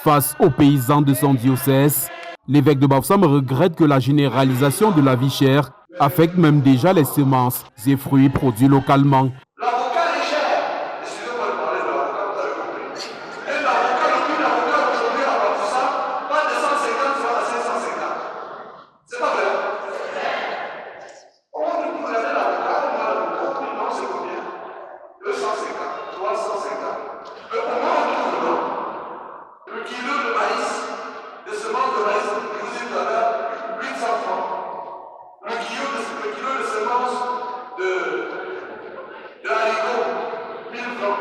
Face aux paysans de son diocèse, l'évêque de Bafoussam regrette que la généralisation de la vie chère affecte même déjà les semences et fruits produits localement. L'avocat est cher. Excusez-moi de parler de l'avocat, vous avez compris. Et l'avocat, le prix d'avocat aujourd'hui à Bafoussam, pas de 150 soit à 550. C'est pas vrai. On vous regardez l'avocat, on a l'avocat, non, c'est combien 250, 350. Mais au moins, on trouve non. Le kilo de maïs, de semences de maïs, je vous ai dit tout à l'heure, 800 francs. Le kilo de semences de haricots, 1000 francs.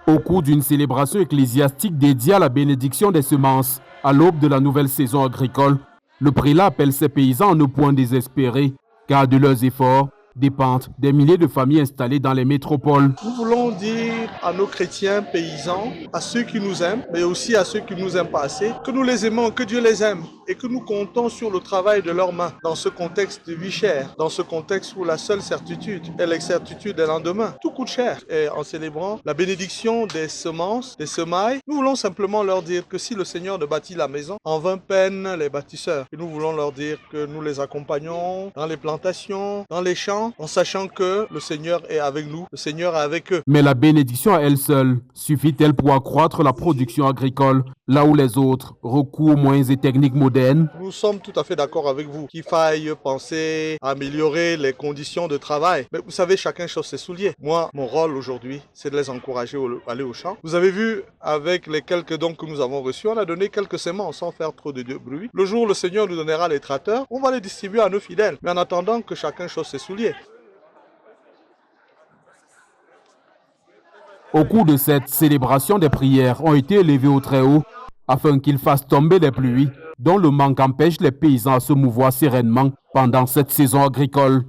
Au cours d'une célébration ecclésiastique dédiée à la bénédiction des semences, à l'aube de la nouvelle saison agricole, le prélat appelle ses paysans à ne point désespérer, car de leurs efforts dépendent des milliers de familles installées dans les métropoles. Nous voulons dire à nos chrétiens paysans, à ceux qui nous aiment, mais aussi à ceux qui ne nous aiment pas assez, que nous les aimons, que Dieu les aime et que nous comptons sur le travail de leurs mains dans ce contexte de vie chère, dans ce contexte où la seule certitude est l'incertitude des lendemains. Tout coûte cher. Et en célébrant la bénédiction des semences, des semailles, nous voulons simplement leur dire que si le Seigneur ne bâtit la maison, en vain peinent les bâtisseurs. Et nous voulons leur dire que nous les accompagnons dans les plantations, dans les champs, en sachant que le Seigneur est avec nous, le Seigneur est avec eux. Mais la bénédiction à elle seule suffit-elle pour accroître la production agricole, là où les autres recourent aux moyens et techniques modernes? Nous sommes tout à fait d'accord avec vous qu'il faille penser à améliorer les conditions de travail. Mais vous savez, chacun chausse ses souliers. Moi, mon rôle aujourd'hui, c'est de les encourager à aller au champ. Vous avez vu, avec les quelques dons que nous avons reçus, on a donné quelques semences sans faire trop de bruit. Le jour où le Seigneur nous donnera les tracteurs, on va les distribuer à nos fidèles. Mais en attendant que chacun chausse ses souliers. Au cours de cette célébration, des prières ont été élevées au Très-Haut afin qu'il fasse tomber les pluies dont le manque empêche les paysans à se mouvoir sereinement pendant cette saison agricole.